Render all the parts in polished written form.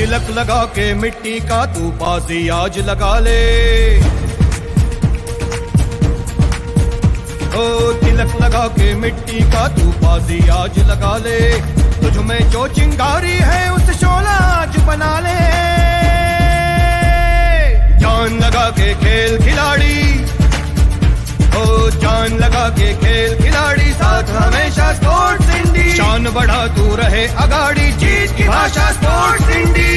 तिलक लगा के मिट्टी का तू पासी आज लगा ले, ओ तिलक लगा के मिट्टी का तू पासी आज लगा ले, तुझ में जो चिंगारी है उस शोला आज बना ले, जान लगा के खेल खिलाड़ी, ओ जान लगा के खेल खिलाड़ी, साथ हमेशा स्पोर्ट्स इंडी, शान बढ़ा तू रहे अगाड़ी, जीत की भाषा स्पोर्ट्स इंडी।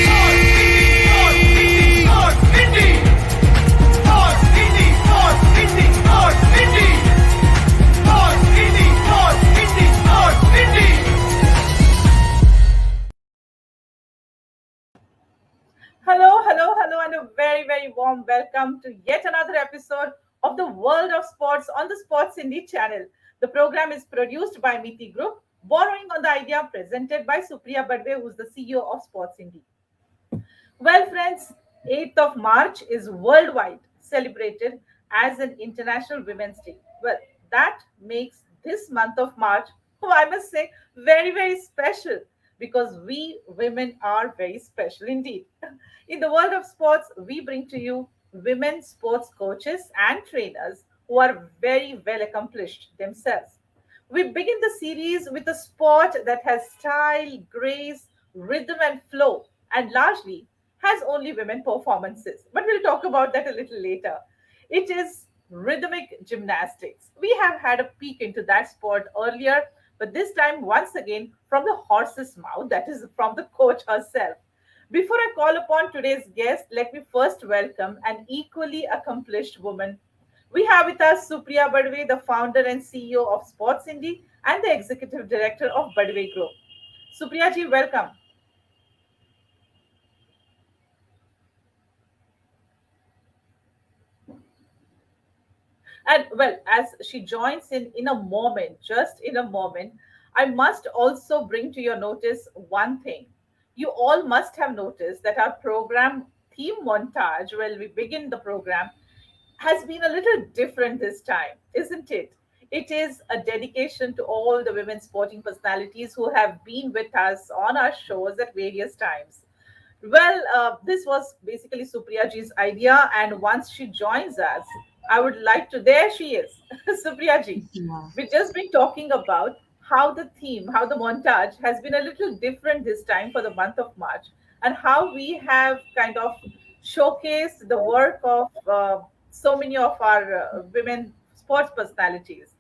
Hello, and a very, very warm welcome to yet another episode of the World of Sports on the Sportsindi channel. The program is produced by Meeti Group, borrowing on the idea presented by Supriya Badwe, who's the CEO of Sportsindi. Well, friends, 8th of March is worldwide celebrated as an International Women's Day. Well, that makes this month of March, I must say, very, very special because we women are very special indeed. In the world of sports, we bring to you women sports coaches and trainers who are very well accomplished themselves. We begin the series with a sport that has style, grace, rhythm, and flow, and largely has only women performances. But we'll talk about that a little later. It is rhythmic gymnastics. We have had a peek into that sport earlier, but this time, once again, from the horse's mouth, that is, from the coach herself. Before I call upon today's guest, let me first welcome an equally accomplished woman. We have with us Supriya Badwe, the founder and CEO of Sports Indie and the executive director of Badwe Group. Supriya ji, welcome. And well, as she joins in a moment, just in a moment, I must also bring to your notice one thing. You all must have noticed that our program theme montage, when we begin the program, has been a little different this time, isn't it? It is a dedication to all the women sporting personalities who have been with us on our shows at various times. Well, this was basically Supriyaji's idea, and once she joins us, I would like to. There she is, Supriyaji. Yeah. We've just been talking about how the theme, how the montage has been a little different this time for the month of March, and how we have kind of showcased the work of so many of our women sports personalities.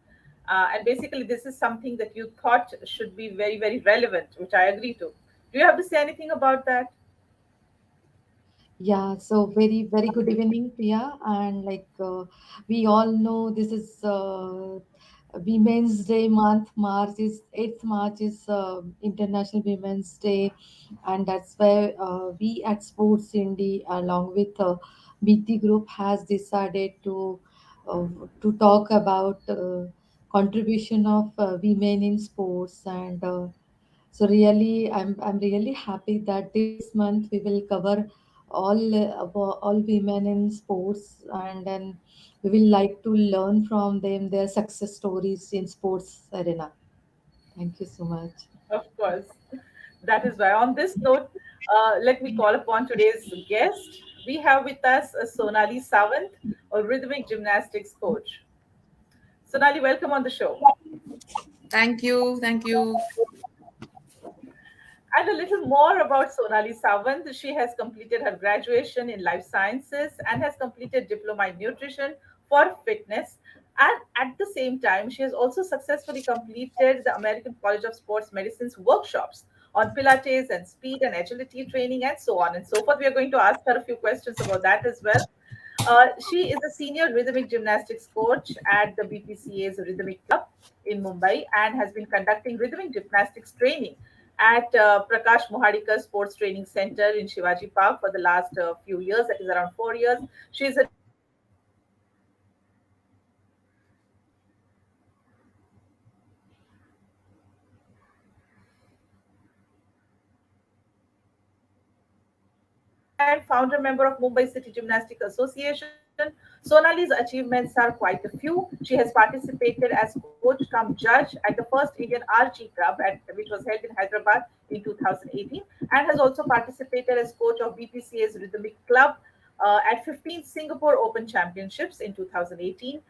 And basically, this is something that you thought should be very, very relevant, which I agree to. Do you have to say anything about that? Yeah, so very good evening, Priya. And we all know, this is Women's Day month. March is 8th March is International Women's Day, and that's where we at Sports Indie, along with BT Group, has decided uh, to talk about contribution of women in sports. And so really, I'm really happy that this month we will cover all women in sports, and then we will like to learn from them their success stories in sports arena. Thank you so much. Of course. That is why. On this note, let me call upon today's guest. We have with us Sonali Sawant, a rhythmic gymnastics coach. Sonali, welcome on the show. Thank you. Thank you. And a little more about Sonali Sawant. She has completed her graduation in life sciences and has completed diploma in nutrition for fitness. And at the same time, she has also successfully completed the American College of Sports Medicine's workshops on Pilates and speed and agility training and so on and so forth. We are going to ask her a few questions about that as well. She is a senior rhythmic gymnastics coach at the BPCA's Rhythmic Club in Mumbai and has been conducting rhythmic gymnastics training at Prakash Mohadikar Sports Training Center in Shivaji Park for the last few years, that is around 4 years. She is a and founder member of Mumbai City Gymnastic Association. captain. Sonali's achievements are quite a few. She has participated as coach cum judge at the first Indian RG Club, which was held in Hyderabad in 2018, and has also participated as coach of BPCA's Rhythmic Club at 15th Singapore Open Championships in 2018,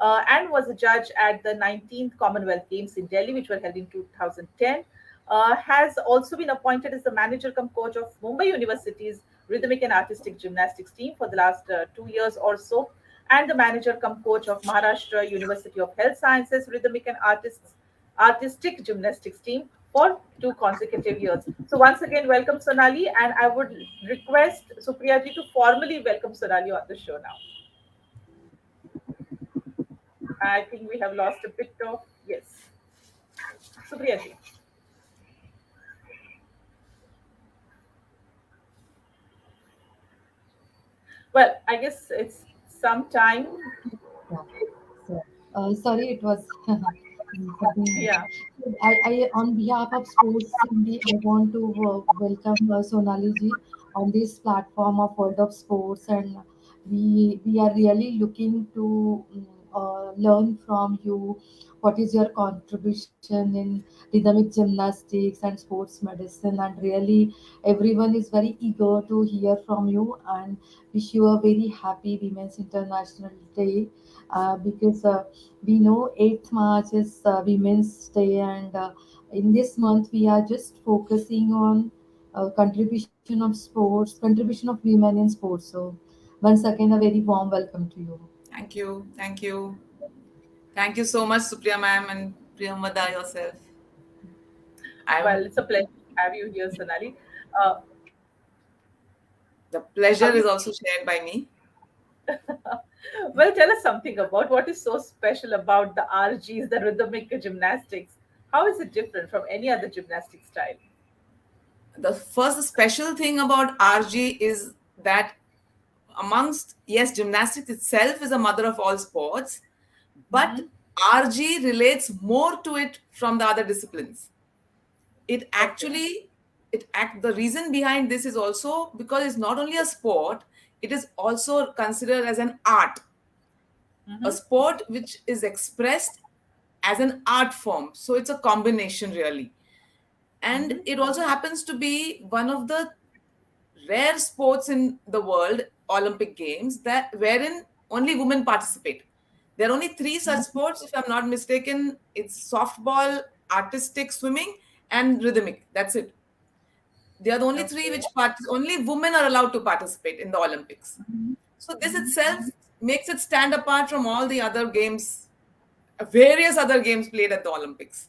and was a judge at the 19th Commonwealth Games in Delhi, which were held in 2010. Has also been appointed as the manager cum coach of Mumbai University's Rhythmic and Artistic Gymnastics team for the last 2 years or so, and the manager cum coach of Maharashtra University of Health Sciences Rhythmic and Artistic Gymnastics team for 2 consecutive years. So once again, welcome Sonali, and I would request Supriya ji to formally welcome Sonali on the show now. I think we have lost a bit of yes, Supriya ji. Well, I guess it's some time. Yeah. So, sorry, it was something. Yeah. On behalf of Sports India, I want to welcome Sonali ji on this platform of World of Sports, and we are really looking to learn from you. What is your contribution in rhythmic gymnastics and sports medicine? And really, everyone is very eager to hear from you. And wish you a very happy Women's International Day, because we know 8th March is Women's Day, and in this month we are just focusing on contribution of women in sports. So once again, a very warm welcome to you. Thank you. Thank you. Thank you so much, Supriya ma'am and Priyamvada yourself. Well, I'm it's a pleasure to have you here, Sonali. Uh, The pleasure how is is also shared by me. well, tell us something about what is so special about the RGs, the rhythmic gymnastics. How is it different from any other gymnastic style? The first special thing about RG is that amongst, yes, gymnastics itself is a mother of all sports, but Mhm. RG relates more to it from the other disciplines. It Okay. actually, the reason behind this is also because it's not only a sport, it is also considered as an art, a Hmm. sport which is expressed as an art form. So it's a combination, really. And Hmm. it also happens to be one of the rare sports in the world, Olympic Games, that wherein only women participate. There are only three such sports, if I'm not mistaken. It's softball, artistic swimming, and rhythmic. That's it. They are the only three Okay. which only women are allowed to participate in the Olympics. Hmm. So this Hmm. itself makes it stand apart from all the other games, various other games played at the Olympics.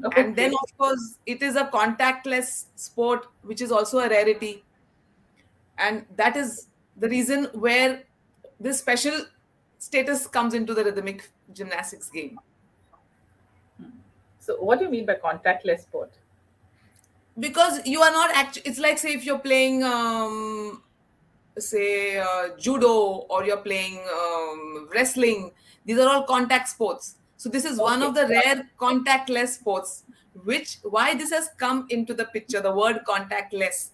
And then, Okay. of course, it is a contactless sport, which is also a rarity. And that is the reason where this special status comes into the rhythmic gymnastics game. So, what do you mean by contactless sport? Because you are not actually, it's like, say, if you're playing say judo, or you're playing wrestling. These are all contact sports. So this is one of Okay. the Got it. rare contactless sports. Which, why this has come into the picture, the word contactless,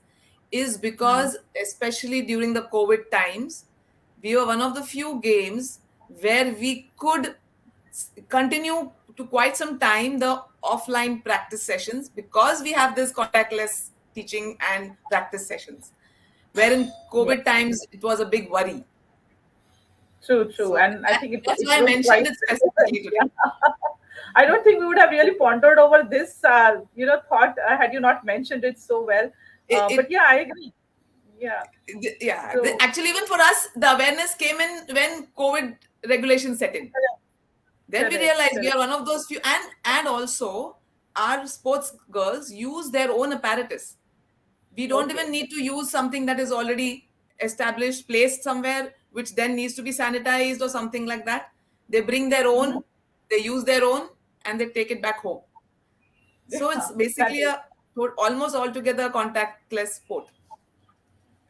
is Hmm. because especially during the COVID times, we were one of the few games where we could continue to quite some time the offline practice sessions, because we have this contactless teaching and practice sessions, where in Yeah. COVID times it was a big worry. True, true. So And I think that's it why I proved mentioned quite it relevant. specifically today. Yeah. I don't think we would have really pondered over this, thought had you not mentioned it so well. It, But it, yeah, I agree. Yeah. yeah, So, actually, even for us, the awareness came in when COVID regulations set in. Then we correct, realized we correct. are one of those few, and also our sports girls use their own apparatus. We don't Okay. even need to use something that is already established, placed somewhere, which then needs to be sanitized or something like that. They bring their Mhm. own, they use their own, and they take it back home. So it's Yeah, that basically is. almost altogether contactless sport.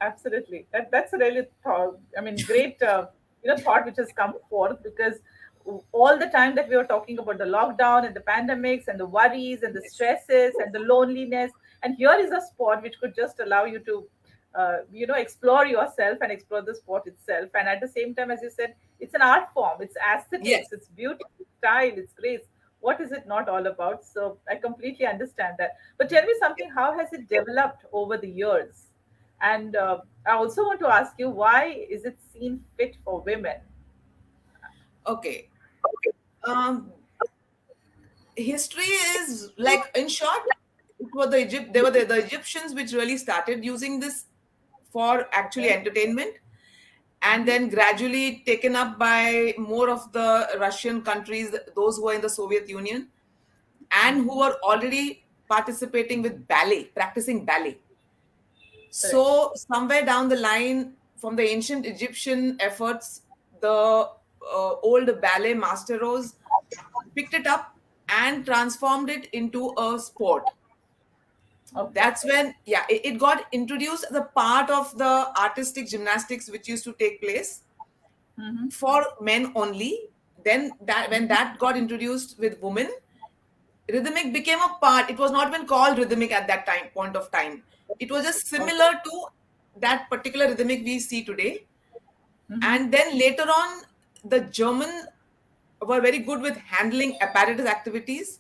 Absolutely. That's a really thought. I mean, great, thought which has come forth because all the time that we were talking about the lockdown and the pandemics and the worries and the Yes. stresses and the loneliness, and here is a sport which could just allow you to, explore yourself and explore the sport itself. And at the same time, as you said, it's an art form, it's Yes. aesthetics, it's beauty, it's style, it's grace. What is it not all about? So I completely understand that. But tell me something, how has it developed over the years? And I also want to ask you, why is it seen fit for women? Okay. Um, History is like, in short, it was they were the Egyptians which really started using this for actually Okay. entertainment, and Hmm. then gradually taken up by more of the Russian countries, those who were in the Soviet Union, and who were already participating with ballet, practicing ballet. Correct. So somewhere down the line, from the ancient Egyptian efforts, the old ballet masteros picked it up and transformed it into a sport. Okay. That's when, yeah, it got introduced as a part of the artistic gymnastics which used to take place Hmm. for men only. Then that, when that got introduced with women, rhythmic became a part. It was not even called rhythmic at that time point of time. It was just Okay. similar to that particular rhythmic we see today. Hmm. And then later on, the German were very good with handling apparatus activities.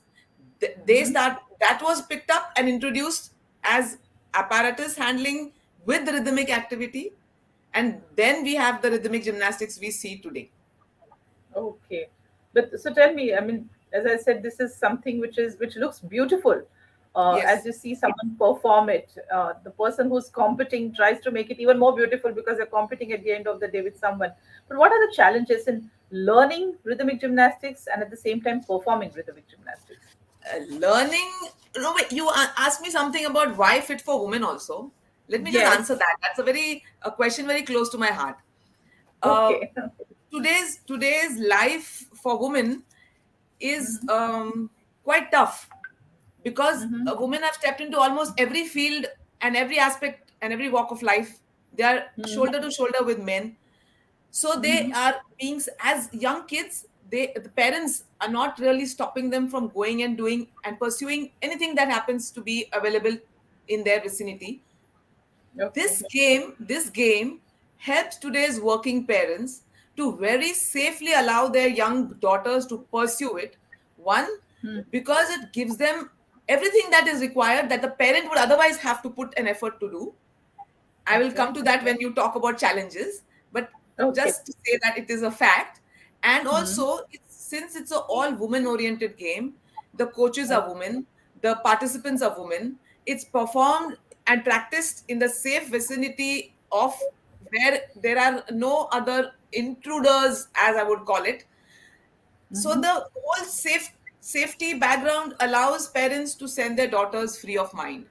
They Hmm. start That was picked up and introduced as apparatus handling with rhythmic activity, and then we have the rhythmic gymnastics we see today. Okay, but so tell me, I mean, as I said, this is something which looks beautiful. As Yes. you see someone perform it, the person who's competing tries to make it even more beautiful because they're competing at the end of the day with someone. But what are the challenges in learning rhythmic gymnastics and at the same time performing rhythmic gymnastics? Learning. No, wait, you asked me something about why fit for women also. Let me just answer Yes. that. That's a question very close to my heart. uh, Okay. today's life for women is Hmm. quite tough, because Hmm. women have stepped into almost every field and every aspect and every walk of life. They are Hmm. shoulder to shoulder with men. So they Hmm. are being, as young kids, the parents are not really stopping them from going and doing and pursuing anything that happens to be available in their vicinity. Okay. This game helps today's working parents to very safely allow their young daughters to pursue it. One, Hmm. because it gives them everything that is required that the parent would otherwise have to put an effort to do. I will Okay. come to that when you talk about challenges, but Okay. just to say that it is a fact. And Hmm. also, since it's a all women oriented game, the coaches are Okay. women, the participants are women. It's performed and practiced in the safe vicinity of where there are no other intruders, as I would call it. So Hmm. the whole safety background allows parents to send their daughters free of mind.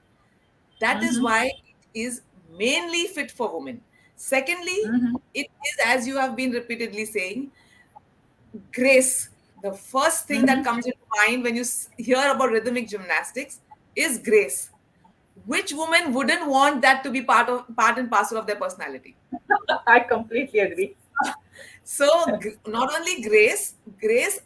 That is Hmm. why it is mainly fit for women. Secondly, Hmm. it is, as you have been repeatedly saying, grace. The first thing that Hmm. comes into mind when you hear about rhythmic gymnastics is grace. Which woman wouldn't want that to be part and parcel of their personality? I completely agree. So not only grace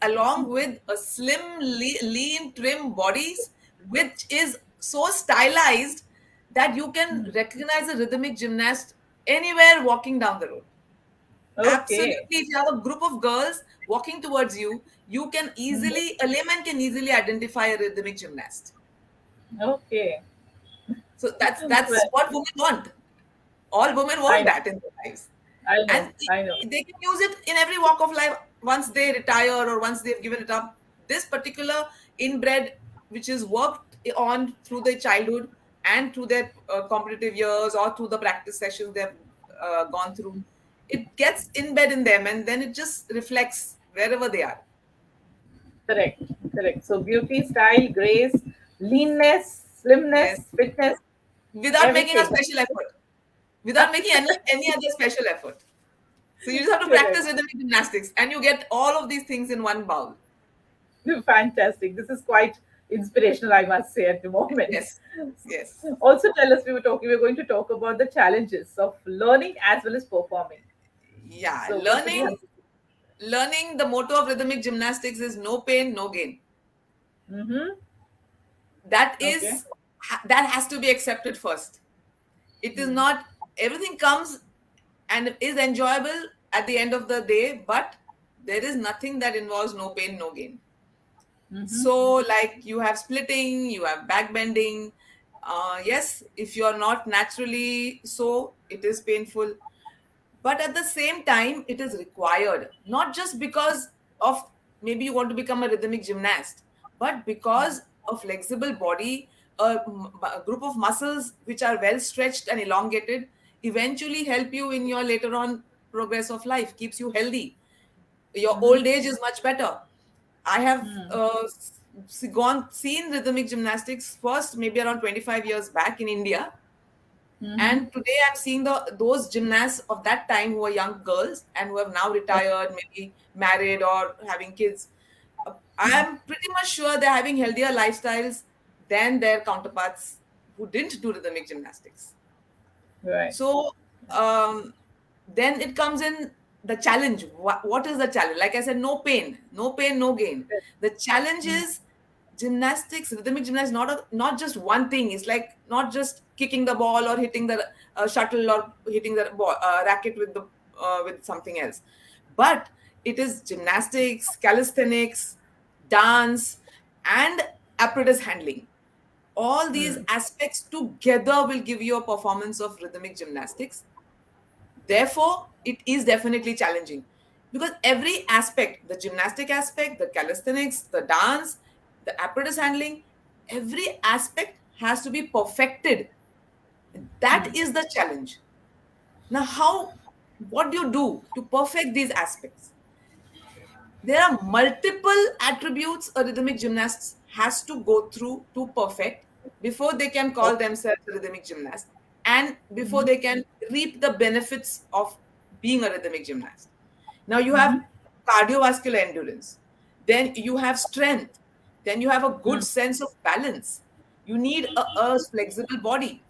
along with a slim, lean, trim bodies, which is so stylized that you can Hmm. recognize a rhythmic gymnast anywhere walking down the road. Absolutely, Okay. if you have a group of girls walking towards you, Mhm. a layman can easily identify a rhythmic gymnast. Okay. So that's Well, what women want. All women I want know. that in their lives. I know. And I know. they can use it in every walk of life once they retire or once they've given it up. This particular inbred, which is worked on through their childhood and through their competitive years or through the practice sessions they've gone through, it gets inbred in them and then it just reflects wherever they are. Correct. Correct. So beauty, style, grace, leanness, Yes, slimness, fitness, without making a everything. special effort, without making any other special effort. So you just have to Correct. practice rhythmic gymnastics and you get all of these things in one bowl. Fantastic. This is quite inspirational, I must say, at the moment. Yes, yes. Also, tell us, we were going to talk about the challenges of learning as well as performing. Yeah, So, what would you have to learning the motto of rhythmic gymnastics is no pain, no gain. say? Mm-hmm. That Okay. is that has to be accepted first. It is Hmm. not everything comes and is enjoyable at the end of the day, but there is nothing that involves no pain, no gain. So, like, you have splitting, you have back bending. Yes, if you're not naturally so, it is painful. But at the same time, it is required, not just because of maybe you want to become a rhythmic gymnast, but because a flexible body, a group of muscles which are well stretched and elongated, eventually help you in your later on progress of life, keeps you healthy. Your old age is much better. I have seen rhythmic gymnastics first maybe around 25 years back in India, and today I'm seeing those gymnasts of that time who were young girls and who have now retired, maybe married or having kids. I am pretty much sure they're having healthier lifestyles than their counterparts who didn't do rhythmic gymnastics. Right. So then it comes in the challenge. What is the challenge? Like I said, no pain, no gain. The challenge is gymnastics, rhythmic gymnastics, not just one thing. It's like not just kicking the ball or hitting the shuttle or hitting the ball, racket with something else, but it is gymnastics, calisthenics, dance, and apparatus handling. All these aspects together will give you a performance of rhythmic gymnastics. Therefore, it is definitely challenging because every aspect, the gymnastic aspect, the calisthenics, the dance, the apparatus handling, every aspect has to be perfected. That is the challenge. Now, what do you do to perfect these aspects? There are multiple attributes a rhythmic gymnast has to go through to perfect before they can call themselves a rhythmic gymnast and before they can reap the benefits of being a rhythmic gymnast. Now you have cardiovascular endurance, then you have strength, then you have a good sense of balance. You need a flexible body,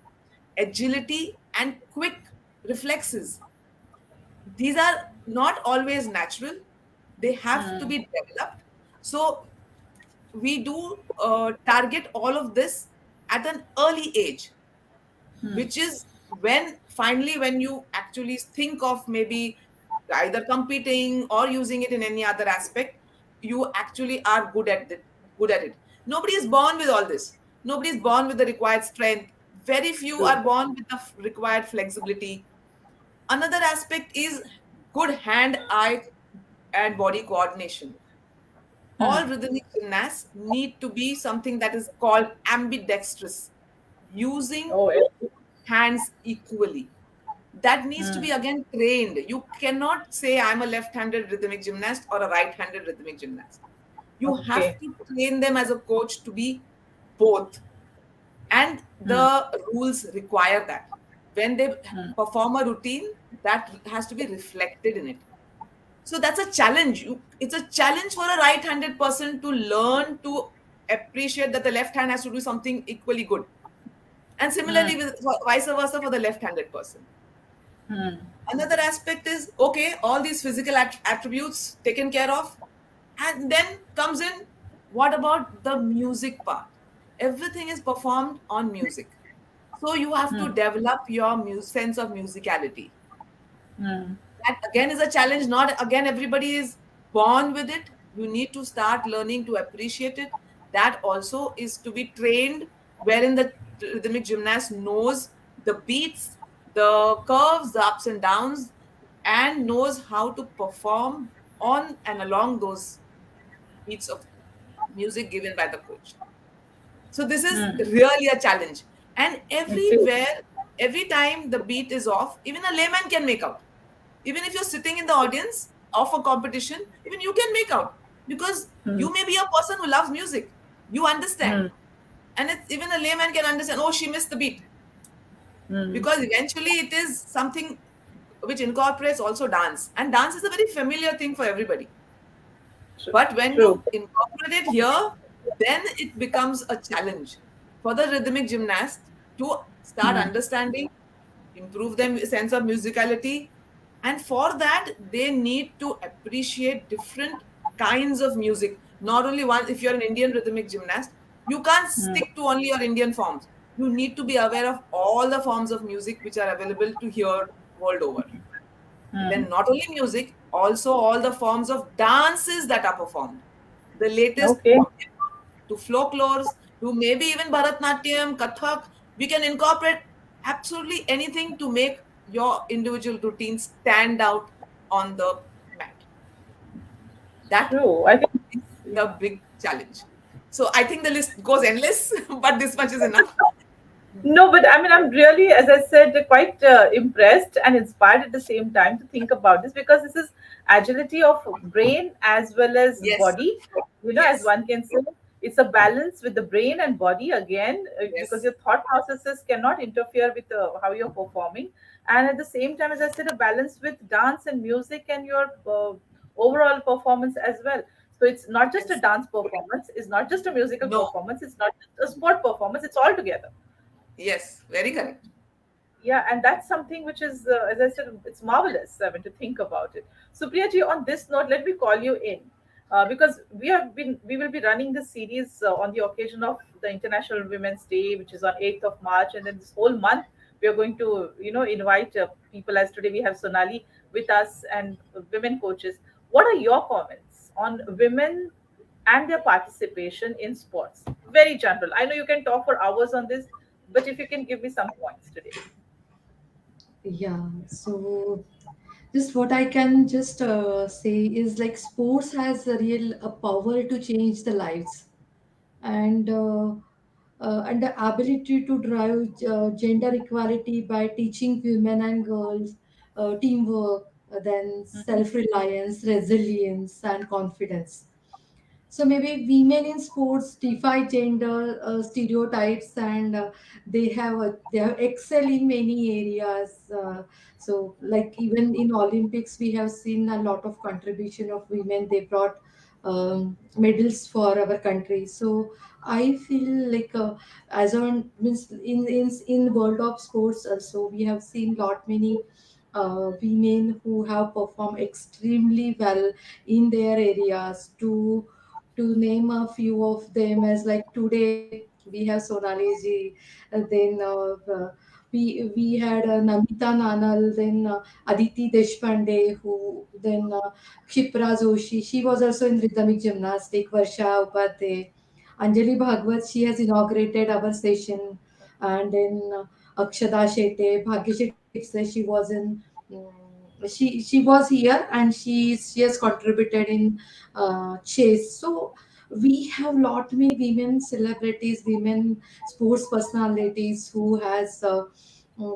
agility, and quick reflexes. These are not always natural, they have to be developed. So we do target all of this at an early age, which is when you actually think of maybe either competing or using it in any other aspect, you actually are good at it. Nobody is born with all this. Nobody is born with the required strength. Very few are born with the required flexibility. Another aspect is good hand, eye, and body coordination. All rhythmic gymnasts need to be something that is called ambidextrous, using hands equally. That needs to be again trained. You cannot say I'm a left-handed rhythmic gymnast or a right-handed rhythmic gymnast. You have to train them as a coach to be both. And the rules require that. When they perform a routine, that has to be reflected in it. So that's a challenge. It's a challenge for a right-handed person to learn to appreciate that the left hand has to do something equally good. And similarly, vice versa for the left-handed person. Another aspect is, okay, all these physical attributes taken care of. And then comes in, what about the music part? Everything is performed on music. So you have to develop your sense of musicality. That again is a challenge. Not again everybody is born with it. You need to start learning to appreciate it. That also is to be trained, wherein the rhythmic gymnast knows the beats, the curves, the ups and downs, and knows how to perform on and along those beats of music given by the coach. So this is really a challenge. And everywhere, every time the beat is off, even a layman can make out. Even if you're sitting in the audience of a competition, even you can make out. Because you may be a person who loves music. You understand. And even a layman can understand, oh, she missed the beat. Because eventually it is something which incorporates also dance. And dance is a very familiar thing for everybody. But when you incorporate it here, then it becomes a challenge for the rhythmic gymnast to start understanding, improve their sense of musicality. And for that, they need to appreciate different kinds of music. Not only one. If you're an Indian rhythmic gymnast, you can't stick to only your Indian forms. you need to be aware of all the forms of music which are available to hear world over. And then not only music, also all the forms of dances that are performed. The latest Okay. from hip-hop to folklores to maybe even Bharatnatyam, Kathak. We can incorporate absolutely anything to make your individual routine stand out on the mat. That True. I think. is the big challenge. So I think the list goes endless, but this much is enough. No, but I mean, I'm really, as I said, quite impressed and inspired at the same time to think about this, because this is agility of brain as well as Yes, body. As yes, one can say, it's a balance with the brain and body again, because yes, your thought processes cannot interfere with how you're performing. And at the same time, as I said, a balance with dance and music and your overall performance as well. So it's not just a yes. dance performance, it's not just a musical No, performance, it's not just a sport performance, it's all together. yes, very correct. Yeah, and that's something which is, as I said, it's marvelous. I mean, to think about it. So Priyaji, on this note, let me call you in, because we will be running this series on the occasion of the International Women's Day, which is on 8th of March, and then this whole month we are going to invite people. As today we have Sonali with us and women coaches. What are your comments on women and their participation in sports? Very general. I know you can talk for hours on this, but if you can give me some points today. Yeah, so just what I can just say is like sports has a real power to change the lives, and the ability to drive gender equality by teaching women and girls teamwork, then self-reliance, resilience, and confidence. So maybe women in sports defy gender stereotypes, and they have excel in many areas. So like even in Olympics, we have seen a lot of contribution of women. They brought medals for our country. So I feel like as on means in world of sports also we have seen lot many women who have performed extremely well in their areas. To name a few of them, as like today we have Sonali ji, then we had Namita Nanal, then Aditi Deshpande, who then Kshipra Joshi. She was also in rhythmic gymnastic. Varsha Upadhyay, Anjali Bhagwat. She has inaugurated our session, and then Akshada Shete, Bhagyashree Tipse. She was in. She was here, and she has contributed in chase. So we have lot many women celebrities, women sports personalities who has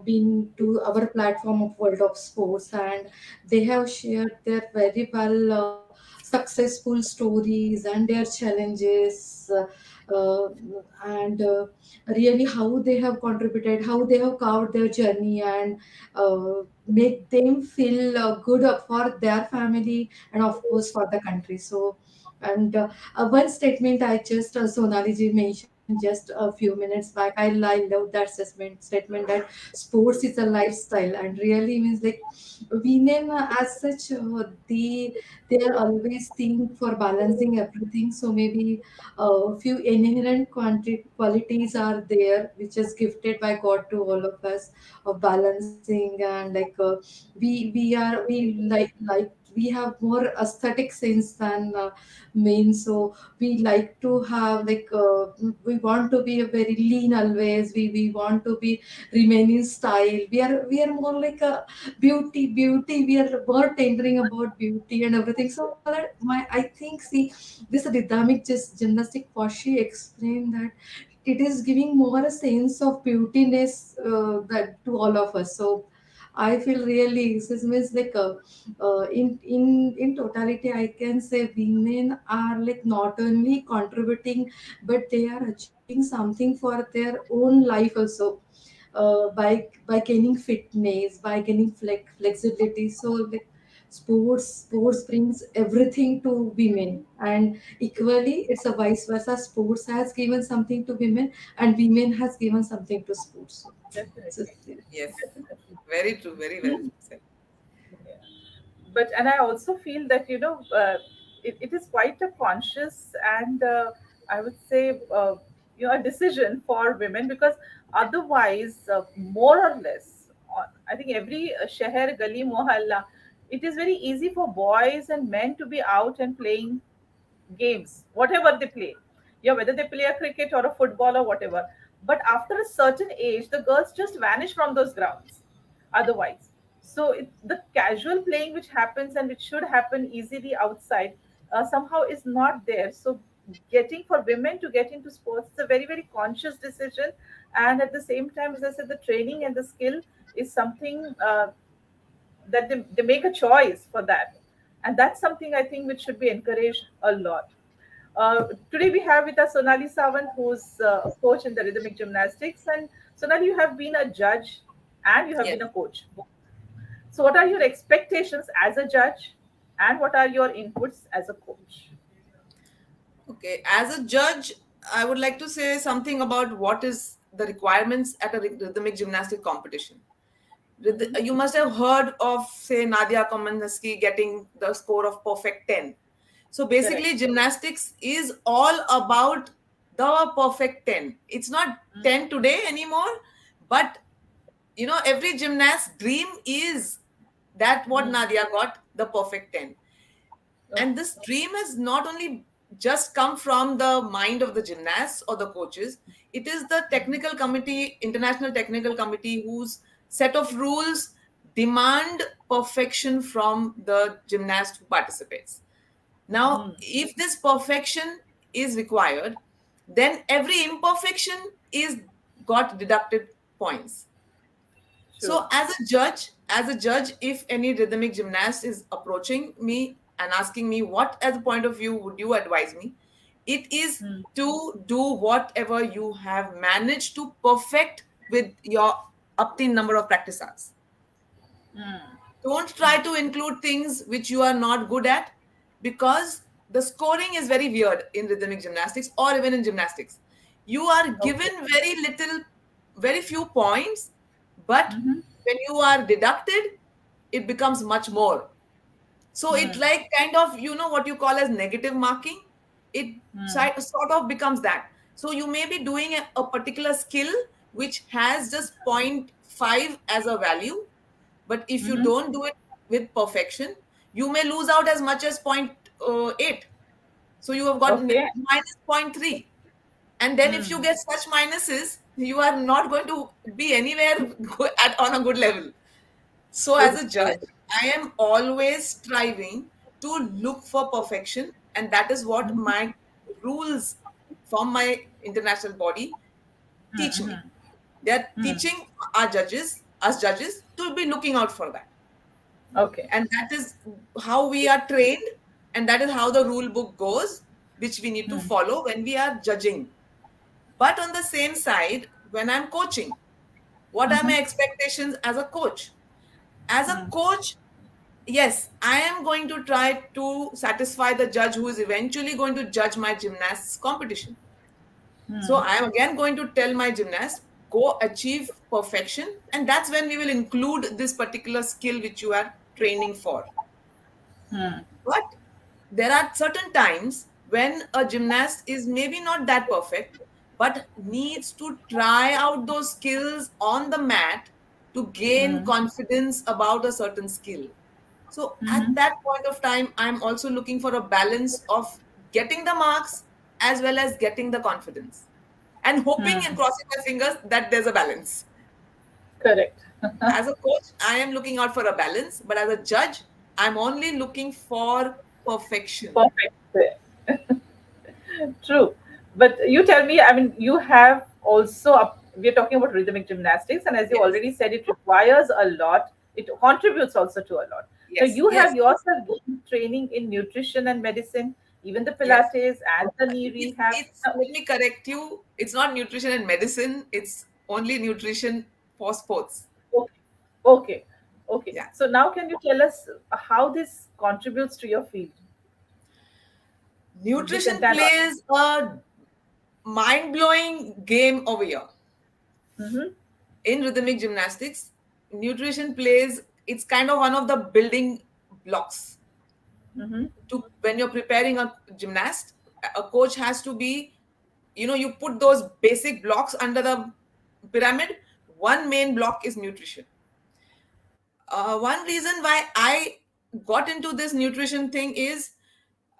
been to our platform of World of Sports, and they have shared their very well successful stories and their challenges, uh, and really how they have contributed, how they have carved their journey, and make them feel good for their family and of course for the country. So and one statement I just Sonali ji mentioned just a few minutes back. I love that statement that sports is a lifestyle, and really means like women as such they are always think for balancing everything. So maybe a few inherent qualities are there which is gifted by God to all of us of balancing, and like we we have more aesthetic sense than men. So we like to have like we want to be a very lean always. We want to be remain in style. We are more like a beauty. We are more tendering about beauty and everything. So that my I think see this rhythmic just gymnastic what she explained that it is giving more a sense of beautiness that to all of us. So I feel really this means like in totality I can say women are like not only contributing but they are achieving something for their own life also, by gaining fitness, by gaining flexibility. So like sports brings everything to women, and equally it's a vice versa. Sports has given something to women and women has given something to sports. So, Definitely. Yes, Definitely. very true, very well said. Yeah. But and I also feel that it is quite a conscious and I would say a decision for women, because Otherwise, more or less, I think every sheher, gali, mohalla, it is very easy for boys and men to be out and playing games, whatever they play. Yeah, whether they play a cricket or a football or whatever. But after a certain age, the girls just vanish from those grounds. Otherwise, so the casual playing which happens and which should happen easily outside somehow is not there. So getting for women to get into sports is a very very conscious decision, and at the same time, as I said, the training and the skill is something that they make a choice for that, and that's something I think which should be encouraged a lot. Today we have with us Sonali Sawant, who's a coach in the rhythmic gymnastics. And Sonali, you have been a judge and you have Yes. been a coach. So, what are your expectations as a judge, and what are your inputs as a coach? Okay. As a judge, I would like to say something about what is the requirements at a rhythmic gymnastic competition. You must have heard of, say, Nadia Comaneci getting the score of perfect 10. So Correct. basically, gymnastics is all about the perfect 10. It's not 10 today anymore, but every gymnast's dream is that what Nadia got, the perfect 10. And Okay. this dream has not only just come from the mind of the gymnasts or the coaches, it is the technical committee, international technical committee, whose set of rules demand perfection from the gymnast who participates. Now, if this perfection is required, then every imperfection is got deducted points. True. So as a judge, if any rhythmic gymnast is approaching me and asking me what as a point of view would you advise me, it is to do whatever you have managed to perfect with your obtained number of practice hours. Don't try to include things which you are not good at, because the scoring is very weird in rhythmic gymnastics or even in gymnastics. You are given Okay. very little, very few points, but when you are deducted, it becomes much more. So it like kind of, what you call as negative marking. It sort of becomes that. So you may be doing a particular skill which has just point 0.5 as a value, but if you don't do it with perfection, you may lose out as much as 0.8. So you have got Okay. minus zero point 0.3. And then if you get such minuses, you are not going to be anywhere on a good level. So, as a judge, Okay. I am always striving to look for perfection, and that is what my rules from my international body teach me. They are teaching us judges, to be looking out for that. Okay. And that is how we are trained, and that is how the rule book goes, which we need to follow when we are judging. But on the same side, when I'm coaching, what are my expectations as a coach? As a coach, yes, I am going to try to satisfy the judge who is eventually going to judge my gymnasts competition. So I am again going to tell my gymnast, go achieve perfection, and that's when we will include this particular skill which you are training for. But there are certain times when a gymnast is maybe not that perfect, but needs to try out those skills on the mat to gain confidence about a certain skill. So at that point of time, I'm also looking for a balance of getting the marks as well as getting the confidence, and hoping and crossing my fingers that there's a balance. Correct. As a coach, I am looking out for a balance, but as a judge, I'm only looking for perfection. Perfect. True. But you tell me, I mean, you have also, we're talking about rhythmic gymnastics, and as you Yes, already said, it requires a lot, it contributes also to a lot. So yes, you yes, have yourself gained training in nutrition and medicine, even the yes. Pilates and the knee rehab. Let me correct you. It's not nutrition and medicine. It's only nutrition for sports. Okay. Okay. Okay. Yeah. So now can you tell us how this contributes to your field? This Nutrition entire. plays a mind-blowing game over here. Mm-hmm. In rhythmic gymnastics, nutrition plays, it's kind of one of the building blocks. Mm-hmm. To when you're preparing a gymnast, a coach has to be, you put those basic blocks under the pyramid, one main block is nutrition. One reason why I got into this nutrition thing is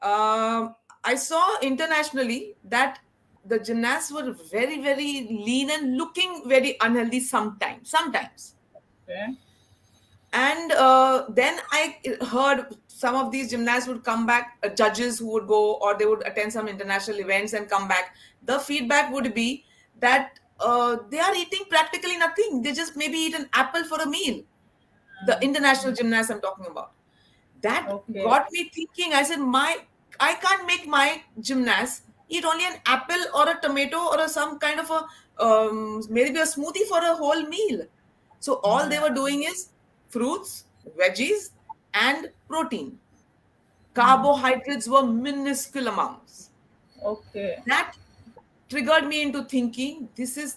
I saw internationally that the gymnasts were very, very lean and looking very unhealthy sometimes. Sometimes. Okay. And then I heard some of these gymnasts would come back, judges who would go or they would attend some international events and come back. The feedback would be that they are eating practically nothing. They just maybe eat an apple for a meal. The international gymnasts I'm talking about. That Okay. got me thinking. I said, I can't make my gymnast eat only an apple or a tomato or some kind of a maybe a smoothie for a whole meal. So all they were doing is fruits, veggies, and protein. Carbohydrates were minuscule amounts. Okay. That triggered me into thinking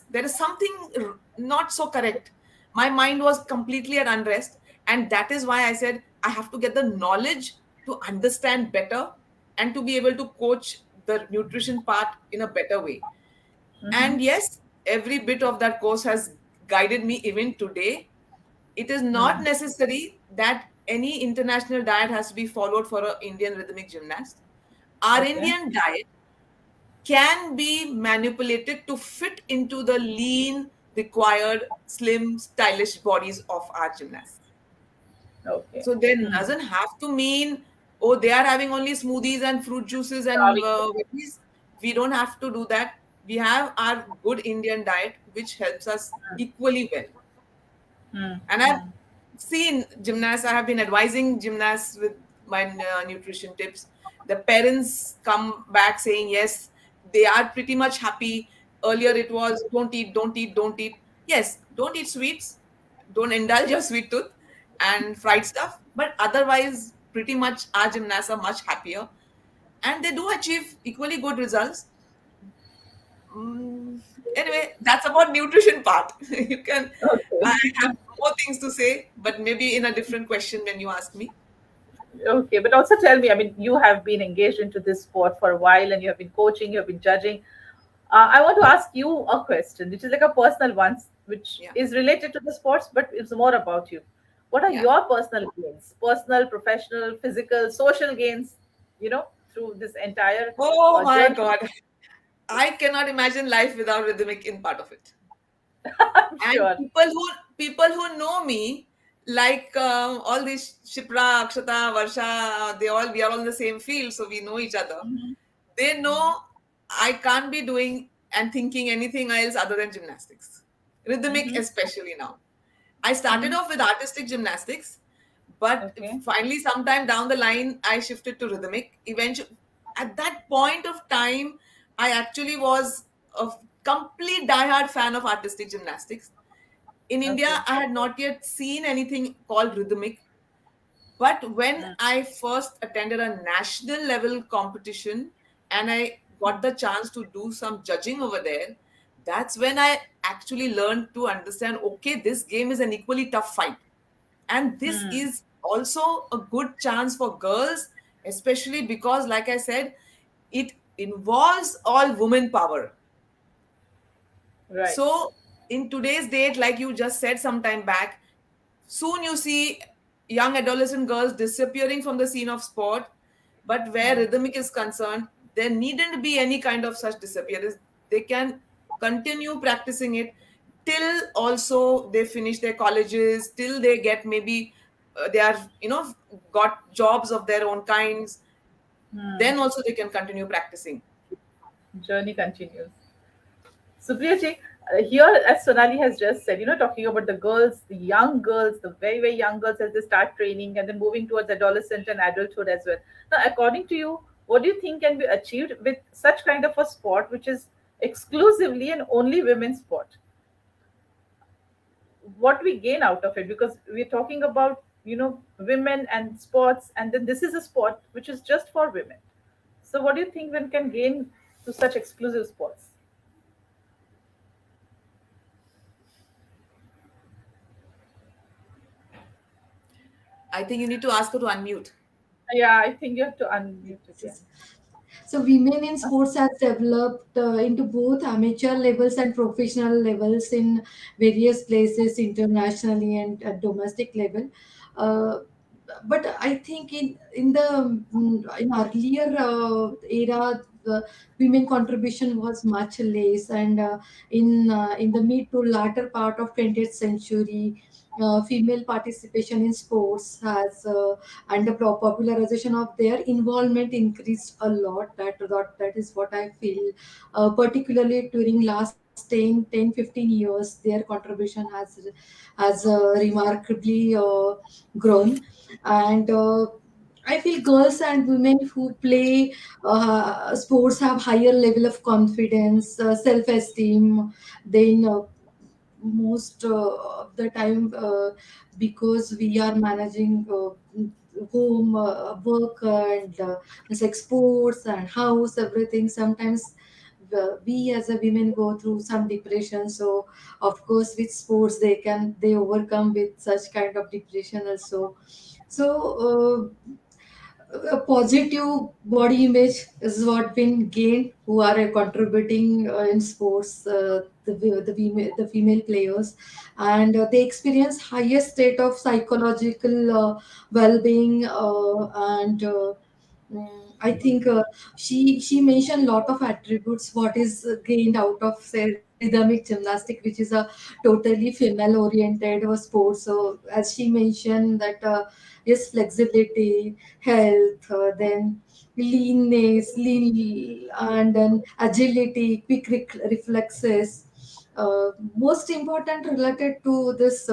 there is something not so correct. My mind was completely at unrest, and that is why I said I have to get the knowledge to understand better and to be able to coach the nutrition part in a better way. Mm-hmm. And yes, every bit of that course has guided me even today. It is not necessary that any international diet has to be followed for an Indian rhythmic gymnast. Our Okay. Indian diet can be manipulated to fit into the lean, required, slim, stylish bodies of our gymnasts. Okay. So there doesn't have to mean, oh, they are having only smoothies and fruit juices and Starving. veggies. We don't have to do that. We have our good Indian diet, which helps us equally well. And I've seen gymnasts, I have been advising gymnasts with my nutrition tips. The parents come back saying, yes, they are pretty much happy. Earlier it was don't eat, don't eat, don't eat. Yes, don't eat sweets, don't indulge your sweet tooth and fried stuff. But otherwise, pretty much our gymnasts are much happier and they do achieve equally good results. Mm, anyway, that's about nutrition part. You can, Okay. I have more things to say, but maybe in a different question when you ask me. Okay, but also tell me, I mean, you have been engaged into this sport for a while and you have been coaching, you have been judging. I want to ask you a question, which is like a personal one, which Yeah, is related to the sports, but it's more about you. What are yeah. your personal gains? Personal, professional, physical, social gains, through this entire Oh my journey? God. I cannot imagine life without rhythmic in part of it. I'm And sure. people who know me, like all these Shipra, Akshata, Varsha, we are all in the same field, so we know each other. They know I can't be doing and thinking anything else other than gymnastics. Rhythmic, Mm-hmm. especially now. I started Mm-hmm. off with artistic gymnastics, but Okay. finally, sometime down the line, I shifted to rhythmic. Eventually, at that point of time, I actually was a complete diehard fan of artistic gymnastics. In Okay. India, I had not yet seen anything called rhythmic. But when I first attended a national level competition and I got the chance to do some judging over there, that's when I actually learned to understand okay, this game is an equally tough fight. And this is also a good chance for girls, especially because, like I said, it involves all women power. Right. So, in today's date, like you just said some time back, soon you see young adolescent girls disappearing from the scene of sport. But where rhythmic is concerned, there needn't be any kind of such disappearance. They can continue practicing it till also they finish their colleges, till they get maybe they are, got jobs of their own kinds. Then also they can continue practicing. Journey continues. Supriyaji, here, as Sonali has just said, talking about the girls, the young girls, the very, very young girls as they start training and then moving towards adolescent and adulthood as well. Now, according to you, what do you think can be achieved with such kind of a sport, which is exclusively and only women's sport? What we gain out of it? Because we're talking about, women and sports, and then this is a sport which is just for women. So, what do you think one can gain to such exclusive sports? I think you need to ask her to unmute. Yeah, I think you have to unmute it. Yeah. So women in sports has developed into both amateur levels and professional levels in various places internationally and at domestic level. Uh, but I think in earlier era, the women contribution was much less, and in the mid to latter part of 20th century, female participation in sports has and the popularization of their involvement increased a lot. That is what I feel, particularly during last 10-15 years their contribution has remarkably grown. And I feel girls and women who play sports have higher level of confidence, self-esteem than most of the time, because we are managing home, work, and it's like sports and house, everything. Sometimes we as a women go through some depression, so of course with sports they overcome with such kind of depression also. So a positive body image is what been gained who are contributing in sports, the female players, and they experience highest state of psychological well-being, I think she mentioned lot of attributes what is gained out of say rhythmic gymnastic, which is a totally female oriented sport. So as she mentioned that yes, flexibility, health, then lean, and then agility, quick reflexes. Most important related to this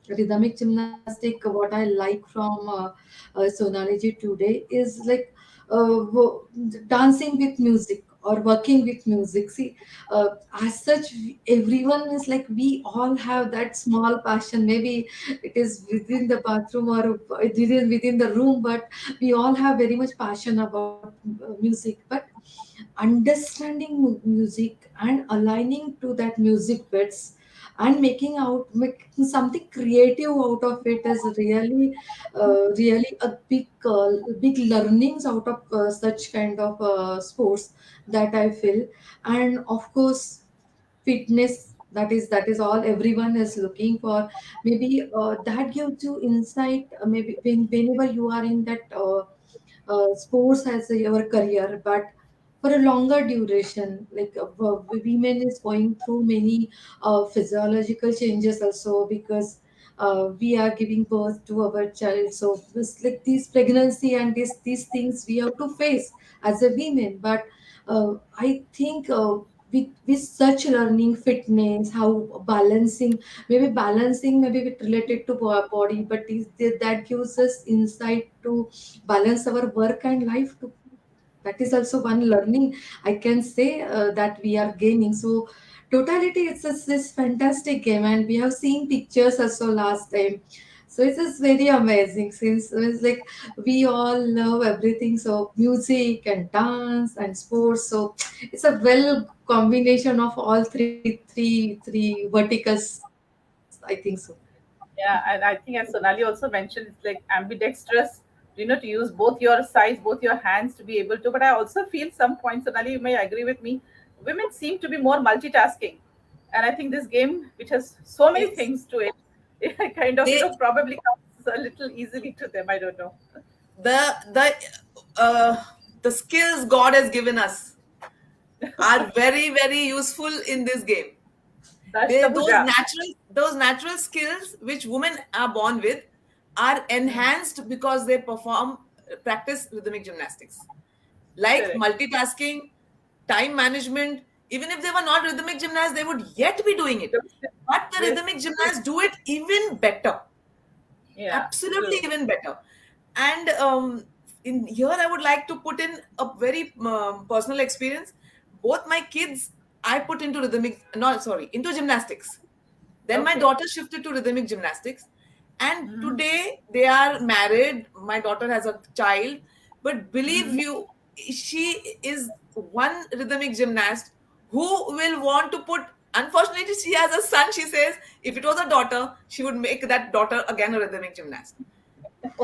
rhythmic gymnastic, what I like from Sonali ji today is like dancing with music or working with music. See, as such, everyone is like we all have that small passion. Maybe it is within the bathroom or within the room, but we all have very much passion about music. But understanding music and aligning to that music bits and making something creative out of it is really a big learnings out of such kind of sports that I feel. And of course fitness, that is all everyone is looking for. Maybe that gives you insight, maybe whenever you are in that sports as your career, but for a longer duration, like women is going through many physiological changes also, because we are giving birth to our child. So this, like these pregnancy and these things we have to face as a women. But I think with such learning fitness, how balancing maybe with related to body, but that gives us insight to balance our work and life too. That is also one learning I can say that we are gaining. So totality, it's this fantastic game, and we have seen pictures also last time. So it is very amazing since it's like we all love everything. So music and dance and sports. So it's a well combination of all three verticals. I think so. Yeah, and I think as Sonali also mentioned, it's like ambidextrous, to use both your sides, both your hands to be able to. But I also feel some points, Sonali, you may agree with me. Women seem to be more multitasking. And I think this game, which has so many Yes. things to it, it kind of, They probably comes a little easily to them. I don't know. the the the skills God has given us are very, very useful in this game. They, Dashtabhuja. those natural skills which women are born with are Hmm. enhanced because they practice rhythmic gymnastics, like Correct. multitasking, time management. Even if they were not rhythmic gymnasts, they would yet be doing it. But the Yes, rhythmic true. gymnasts do it even better, Yeah, absolutely true. even better. And in here I would like to put in a very personal experience. Both my kids I put into rhythmic, no, sorry, into gymnastics. Then my Okay. daughter shifted to rhythmic gymnastics, and Hmm. today they are married. My daughter has a child, but believe Hmm. you, she is one rhythmic gymnast who will want to put. Unfortunately, she has a son. She says if it was a daughter, she would make that daughter again a rhythmic gymnast,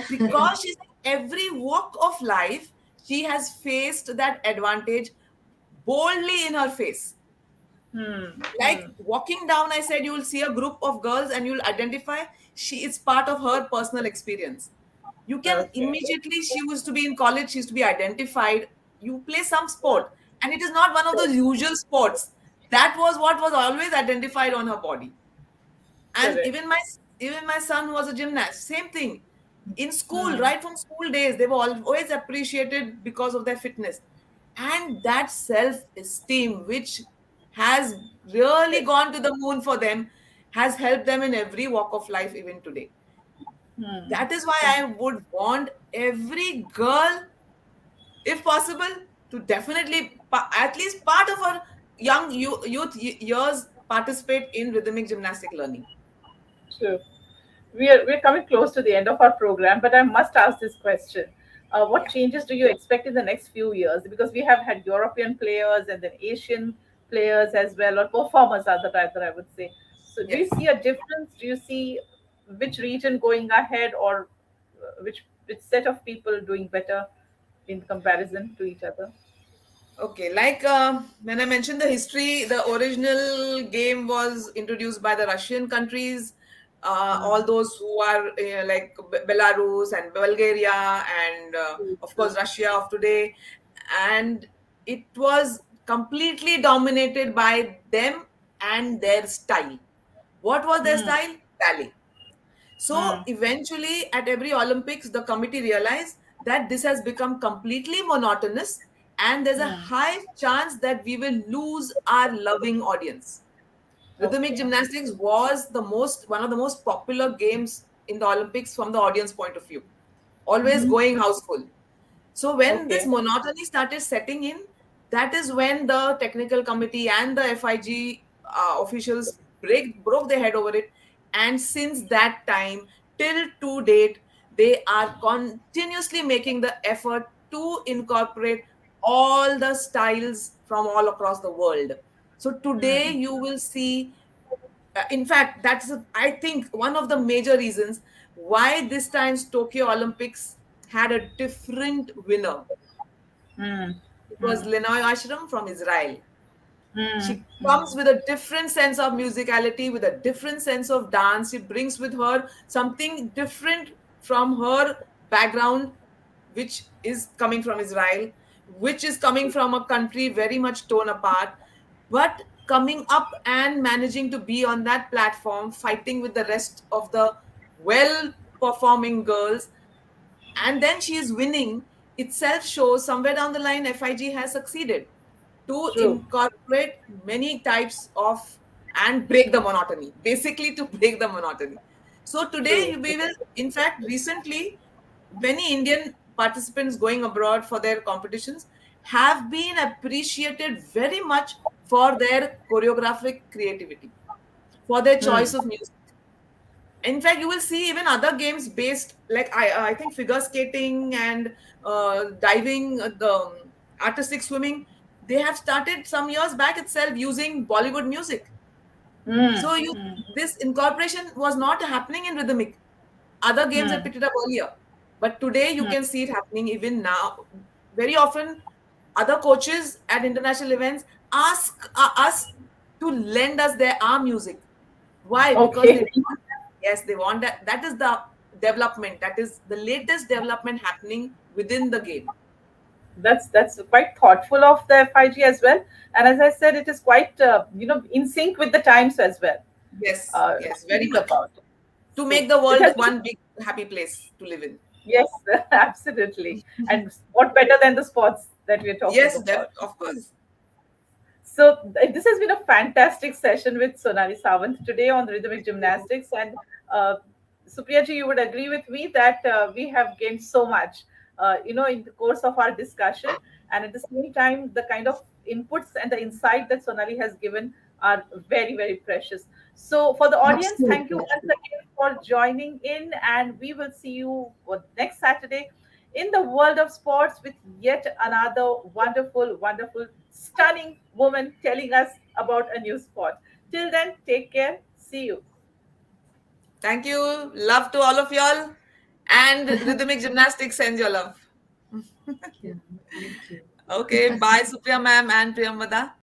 because she's in every walk of life. she has faced that advantage boldly in her face. Hmm. Like Hmm. walking down, I said, you will see a group of girls and you'll identify she is part of her personal experience. You can Okay. immediately, she used to be in college, she used to be identified. You play some sport, and it is not one of the usual sports. That was what was always identified on her body. And Correct. even my son, who was a gymnast, same thing. In school, Hmm. right from school days, they were always appreciated because of their fitness. And that self-esteem, which has really gone to the moon for them, has helped them in every walk of life even today. Hmm. That is why I would want every girl, if possible, to definitely at least part of her young youth years participate in rhythmic gymnastic learning. True. We're coming close to the end of our program, but I must ask this question. What Yeah. changes do you expect in the next few years? Because we have had European players and then Asian players as well, or performers rather, I would say. So do you Yes. see a difference? Do you see which region going ahead, or which set of people doing better in comparison to each other? Okay, like when I mentioned the history, the original game was introduced by the Russian countries, all Mm. those who are like Belarus and Bulgaria, and True, of true. course Russia of today. And it was completely dominated by them and their style. What was their Mm. style? Ballet. So Mm. eventually, at every Olympics, the committee realized that this has become completely monotonous, and there's a Mm. high chance that we will lose our loving audience. Rhythmic Okay. gymnastics was the most one of the most popular games in the Olympics from the audience point of view, always Hmm. going houseful. So when this Okay. monotony started setting in, that is when the technical committee and the FIG officials broke their head over it. And since that time till to date, they are continuously making the effort to incorporate all the styles from all across the world. So today Mm. you will see, in fact, that's I think one of the major reasons why this time's Tokyo Olympics had a different winner. Mm. It was Mm. Lenoi Ashram from Israel. Mm. She Mm. comes with a different sense of musicality, with a different sense of dance. She brings with her something different from her background, which is coming from Israel, which is coming from a country very much torn apart, but coming up and managing to be on that platform, fighting with the rest of the well performing girls, and then she is winning, itself shows somewhere down the line FIG has succeeded to True. incorporate many types of and break the monotony, basically to break the monotony. So today True. we will, in fact, recently many Indian participants going abroad for their competitions have been appreciated very much for their choreographic creativity, for their choice Mm. of music. In fact, you will see even other games based, like I think figure skating and diving, the artistic swimming. They have started some years back itself using Bollywood music. Mm. So you Mm. this incorporation was not happening in rhythmic. Other games had Mm. picked it up earlier, but today you Mm. can see it happening even now. Very often, other coaches at international events ask us to lend us their our music. Why? Because they Okay. want, yes, they want that. That is the development. That is the latest development happening within the game. That's quite thoughtful of the FIG as well, and as I said, it is quite in sync with the times as well. Yes, yes, very Speaking much. about it. To So make the it world has been, one big happy place to live in. yes, absolutely. And what better than the sports that we are talking Yes, about? of course. So this has been a fantastic session with Sonali Sawant today on rhythmic gymnastics. And Supriya ji, you would agree with me that we have gained so much, in the course of our discussion. And at the same time, the kind of inputs and the insight that Sonali has given are very, very precious. So for the audience, thank you Absolutely. once again for joining in. And we will see you next Saturday in the world of sports with yet another wonderful, wonderful, stunning woman telling us about a new sport. Till then, take care. See you. Thank you. Love to all of y'all. And rhythmic gymnastics sends your love. Yeah. Thank you. Okay, bye, Supriya ma'am and Priyamvada.